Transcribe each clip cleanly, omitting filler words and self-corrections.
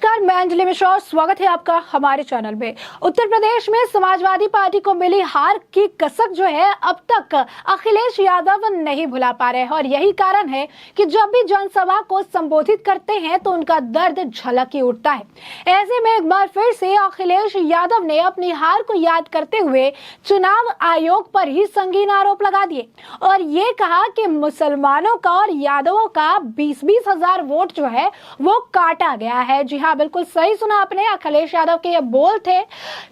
नमस्कार, मैं अंजलि मिश्रा और स्वागत है आपका हमारे चैनल में। उत्तर प्रदेश में समाजवादी पार्टी को मिली हार की कसक जो है अब तक अखिलेश यादव नहीं भुला पा रहे हैं और यही कारण है कि जब भी जनसभा को संबोधित करते हैं तो उनका दर्द झलक ही उठता है। ऐसे में एक बार फिर से अखिलेश यादव ने अपनी हार को याद करते हुए चुनाव आयोग पर ही संगीन आरोप लगा दिए और ये कहा कि मुसलमानों का और यादवों का 20-20 हजार वोट जो है वो काटा गया है। जी हाँ, बिल्कुल सही सुना आपने। अखिलेश यादव के ये बोल थे।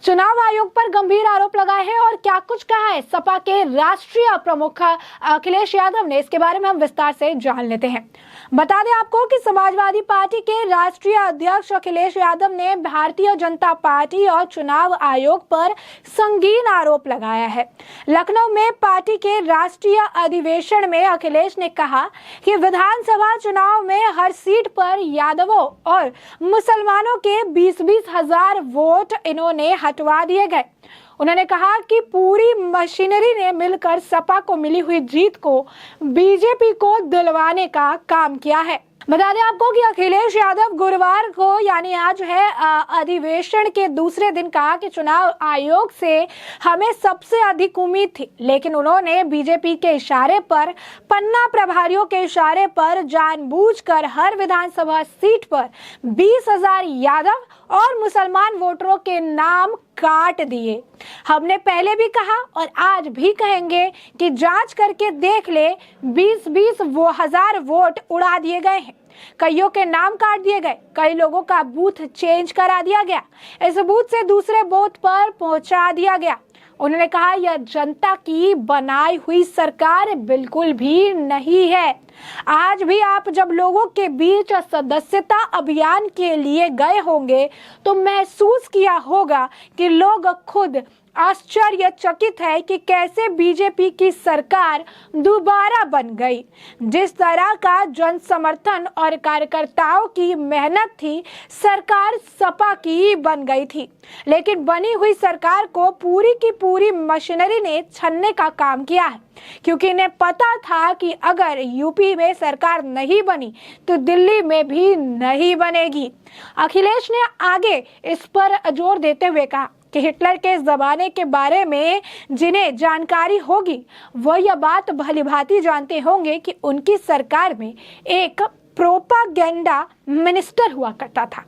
चुनाव आयोग पर गंभीर आरोप लगाए हैं और क्या कुछ कहा है सपा के राष्ट्रीय प्रमुख अखिलेश यादव ने, इसके बारे में हम विस्तार से जान लेते हैं। बता दें आपको कि समाजवादी पार्टी के राष्ट्रीय अध्यक्ष अखिलेश यादव ने भारतीय जनता पार्टी और चुनाव आयोग पर संगीन आरोप लगाया है। लखनऊ में पार्टी के राष्ट्रीय अधिवेशन में अखिलेश ने कहा कि विधानसभा चुनाव में हर सीट पर यादवों और मुसलमानों के 20-20 हजार वोट इन्होंने हटवा दिए गए। उन्होंने कहा कि पूरी मशीनरी ने मिलकर सपा को मिली हुई जीत को बीजेपी को दिलवाने का काम किया है। बता दें आपको कि अखिलेश यादव गुरुवार को यानी आज है अधिवेशन के दूसरे दिन कहा कि चुनाव आयोग से हमें सबसे अधिक उम्मीद थी, लेकिन उन्होंने बीजेपी के इशारे पर, पन्ना प्रभारियों के इशारे पर जानबूझकर हर विधानसभा सीट पर 20,000 यादव और मुसलमान वोटरों के नाम काट दिए। हमने पहले भी कहा और आज भी कहेंगे कि जांच करके देख ले, 20-20 हजार वोट उड़ा दिए गए हैं। कईयों के नाम काट दिए गए, कई लोगों का बूथ चेंज करा दिया गया, इस बूथ से दूसरे बूथ पर पहुंचा दिया गया। उन्होंने कहा यह जनता की बनाई हुई सरकार बिल्कुल भी नहीं है। आज भी आप जब लोगों के बीच सदस्यता अभियान के लिए गए होंगे तो महसूस किया होगा कि लोग खुद आश्चर्यचकित है कि कैसे बीजेपी की सरकार दोबारा बन गई। जिस तरह का जन समर्थन और कार्यकर्ताओं की मेहनत थी, सरकार सपा की बन गई थी, लेकिन बनी हुई सरकार को पूरी की पूरी मशीनरी ने छनने का काम किया है, क्योंकि इन्हें पता था कि अगर यूपी में सरकार नहीं बनी तो दिल्ली में भी नहीं बनेगी। अखिलेश ने आगे इस पर जोर देते हुए कहा कि हिटलर के जमाने के बारे में जिन्हें जानकारी होगी वह यह बात भलीभांति जानते होंगे कि उनकी सरकार में एक प्रोपागेंडा मिनिस्टर हुआ करता था।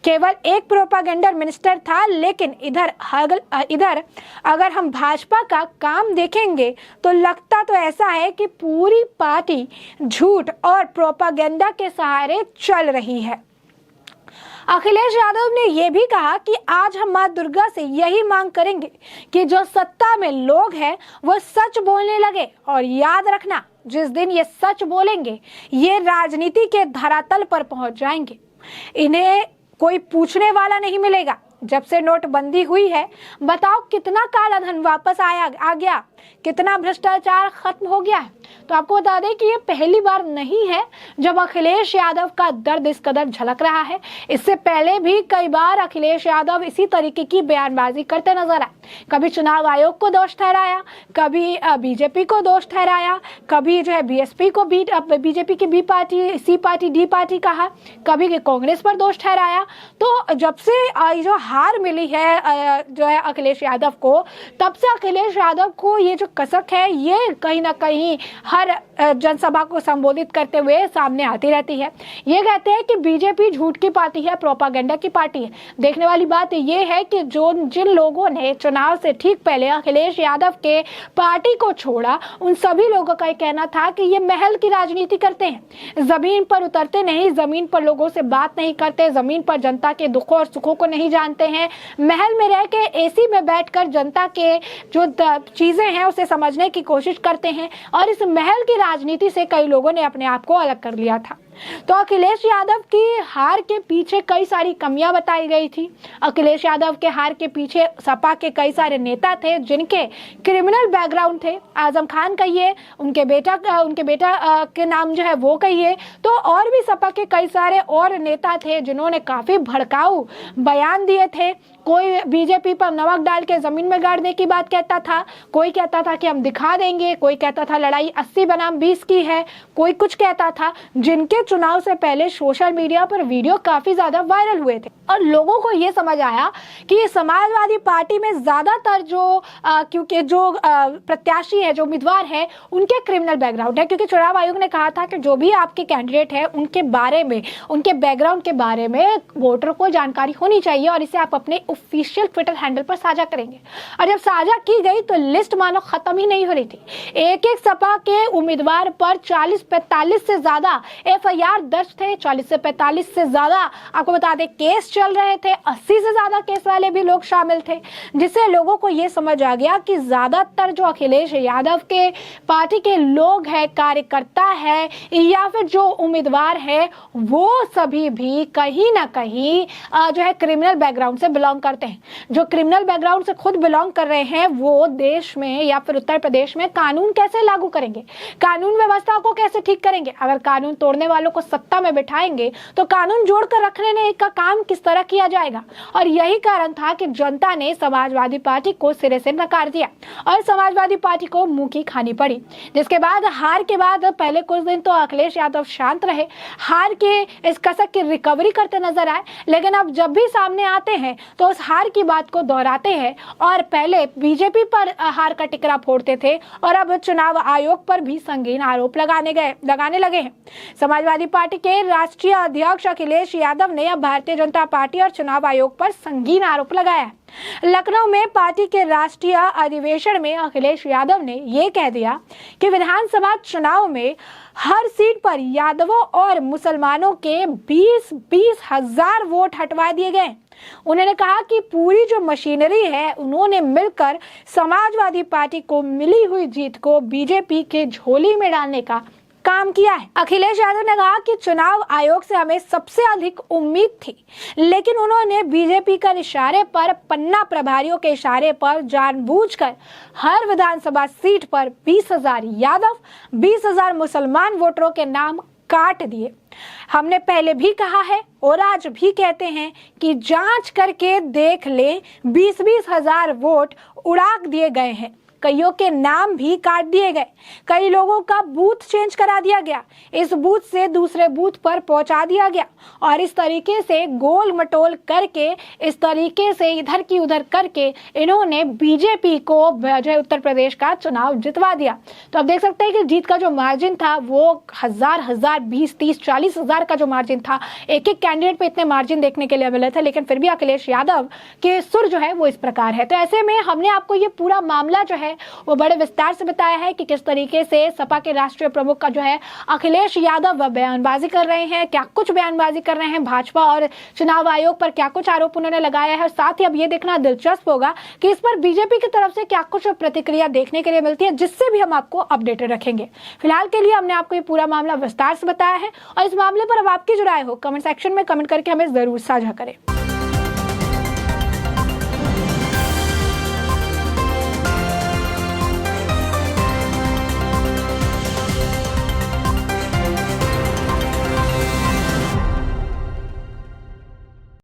केवल एक प्रोपागेंडा मिनिस्टर था, लेकिन इधर अगर हम भाजपा का काम देखेंगे तो लगता तो ऐसा है कि पूरी पार्टी झूठ और प्रोपागेंडा के सहारे चल रही है। अखिलेश यादव ने यह भी कहा कि आज हम मां दुर्गा से यही मांग करेंगे कि जो सत्ता में लोग हैं वो सच बोलने लगे, और याद रखना जिस दिन ये सच बोलेंगे ये राजनीति के धरातल पर पहुंच जाएंगे। इन्हें कोई पूछने वाला नहीं मिलेगा। जब से नोटबंदी हुई है, बताओ कितना काला धन वापस आ गया, कितना भ्रष्टाचार खत्म हो गया है। तो आपको बता दें कि ये पहली बार नहीं है जब अखिलेश यादव का दर्द इस कदर झलक रहा है। इससे पहले भी कई बार अखिलेश यादव इसी तरीके की बयानबाजी करते नजर आए। कभी चुनाव आयोग को दोष ठहराया, कभी बीजेपी को दोष ठहराया, कभी जो है बीएसपी को बीजेपी की बी पार्टी, सी पार्टी, डी पार्टी कहा, कभी कांग्रेस पर दोष ठहराया। तो जब से जो हार मिली है जो है अखिलेश यादव को, तब से अखिलेश यादव को ये जो कसक है ये कहीं ना कहीं हर जनसभा को संबोधित करते हुए सामने आती रहती है। ये कहते हैं कि बीजेपी झूठ की पार्टी है, प्रोपागेंडा की पार्टी है। देखने वाली बात ये है कि जिन लोगों ने चुनाव से ठीक पहले अखिलेश यादव के पार्टी को छोड़ा, उन सभी लोगों का कहना था कि ये महल की राजनीति करते हैं, जमीन पर उतरते नहीं, जमीन पर लोगों से बात नहीं करते, जमीन पर जनता के दुखों और सुखों को नहीं जानते हैं, महल में रह के एसी में बैठकर जनता के जो चीजें हैं उसे समझने की कोशिश करते हैं। और इस महल की राजनीति से कई लोगों ने अपने आप को अलग कर लिया था। तो अखिलेश यादव की हार के पीछे कई सारी कमियां बताई गई थी। अखिलेश यादव के हार के पीछे सपा के कई सारे नेता थे जिनके क्रिमिनल बैकग्राउंड थे। आजम खान कहिए, उनके बेटा के नाम जो है वो कहिए, तो और भी सपा के कई सारे और नेता थे जिन्होंने काफी भड़काऊ बयान दिए थे। कोई बीजेपी पर नमक डाल के जमीन में गाड़ने की बात कहता था, कोई कहता था कि हम दिखा देंगे, कोई कहता था लड़ाई 80 बनाम 20 की है, कोई कुछ कहता था। जिनके चुनाव से पहले सोशल मीडिया पर वीडियो काफी ज्यादा वायरल हुए थे और लोगों को ये समझ आया कि समाजवादी पार्टी में ज्यादातर क्योंकि जो प्रत्याशी है, जो उम्मीदवार है, उनके क्रिमिनल बैकग्राउंड है। क्योंकि चुनाव आयोग ने कहा था कि जो भी आपके कैंडिडेट है उनके बारे में, उनके बैकग्राउंड के बारे में वोटर को जानकारी होनी चाहिए और इसे आप अपने ऑफिशियल ट्विटर हैंडल पर साझा करेंगे। और जब साझा की गई तो लिस्ट मानो खत्म ही नहीं हो रही थी। एक एक सपा के उम्मीदवार पर 40-45 से ज्यादा FIR दर्ज थे, 40 से 45 से ज्यादा आपको बता दें केस चल रहे थे, 80 से ज्यादा केस वाले भी लोग शामिल थे, जिससे लोगों को यह समझ आ गया कि ज्यादातर जो अखिलेश यादव के पार्टी के लोग हैं, कार्यकर्ता है या फिर जो उम्मीदवार है, वो सभी भी कहीं ना कहीं जो है क्रिमिनल बैकग्राउंड से बिलोंग करते हैं। जो क्रिमिनल बैकग्राउंड से खुद बिलोंग कर रहे हैं वो देश में या फिर उत्तर प्रदेश में कानून कैसे लागू करेंगे, कानून व्यवस्था को कैसे ठीक करेंगे। अगर कानून तोड़ने वालों को सत्ता में बिठाएंगे तो कानून जोड़कर रखने का काम किस तरह किया जाएगा। और यही कारण था कि जनता ने समाजवादी पार्टी को सिरे से नकार दिया और समाजवादी पार्टी को मुंह की खानी पड़ी। जिसके बाद हार के बाद पहले कुछ दिन तो अखिलेश यादव शांत रहे, हार के इस कसक की रिकवरी करते नजर आए, लेकिन अब जब भी सामने आते हैं तो उस हार की बात को दोहराते हैं और पहले बीजेपी पर हार का टिकरा फोड़ते थे और अब चुनाव आयोग पर भी संगीन आरोप लगाने लगे हैं। समाजवादी पार्टी के राष्ट्रीय अध्यक्ष अखिलेश यादव ने अब भारतीय जनता पार्टी और चुनाव आयोग पर संगीन आरोप लगाया है। लखनऊ में पार्टी के राष्ट्रीय अधिवेशन में अखिलेश यादव ने यह कह दिया कि विधानसभा चुनाव में हर सीट पर यादवों और मुसलमानों के 20-20 हजार वोट हटवा दिए गए। उन्होंने कहा कि पूरी जो मशीनरी है उन्होंने मिलकर समाजवादी पार्टी को मिली हुई जीत को बीजेपी के झोली में डालने का काम किया है। अखिलेश यादव ने कहा कि चुनाव आयोग से हमें सबसे अधिक उम्मीद थी, लेकिन उन्होंने बीजेपी के इशारे पर, पन्ना प्रभारियों के इशारे पर जानबूझकर हर विधानसभा सीट पर 20,000 यादव, 20,000 मुसलमान वोटरों के नाम काट दिए। हमने पहले भी कहा है और आज भी कहते हैं कि जांच करके देख ले, 20-20 हजार वोट उड़ा दिए गए हैं, कईयों के नाम भी काट दिए गए, कई लोगों का बूथ चेंज करा दिया गया, इस बूथ से दूसरे बूथ पर पहुंचा दिया गया और इस तरीके से गोल मटोल करके, इस तरीके से इधर की उधर करके इन्होंने बीजेपी को जो है उत्तर प्रदेश का चुनाव जितवा दिया। तो आप देख सकते हैं कि जीत का जो मार्जिन था वो हजार 20-30-40 हजार का जो मार्जिन था, एक एक कैंडिडेट पे इतने मार्जिन देखने के लिए मिले थे, लेकिन फिर भी अखिलेश यादव के सुर जो है वो इस प्रकार है। तो ऐसे में हमने आपको ये पूरा मामला जो है वो बड़े विस्तार से बताया है कि किस तरीके से सपा के राष्ट्रीय प्रमुख का जो है अखिलेश यादव बयानबाजी कर रहे हैं, क्या कुछ बयानबाजी कर रहे हैं, भाजपा और चुनाव आयोग पर क्या कुछ आरोप उन्होंने लगाया है। साथ ही अब ये देखना दिलचस्प होगा कि इस पर बीजेपी की तरफ से क्या कुछ प्रतिक्रिया देखने के लिए मिलती है, जिससे भी हम आपको अपडेटेड रखेंगे। फिलहाल के लिए हमने आपको ये पूरा मामला विस्तार से बताया है और इस मामले पर अब आपकी जो राय हो कमेंट सेक्शन में कमेंट करके हमें जरूर साझा करें।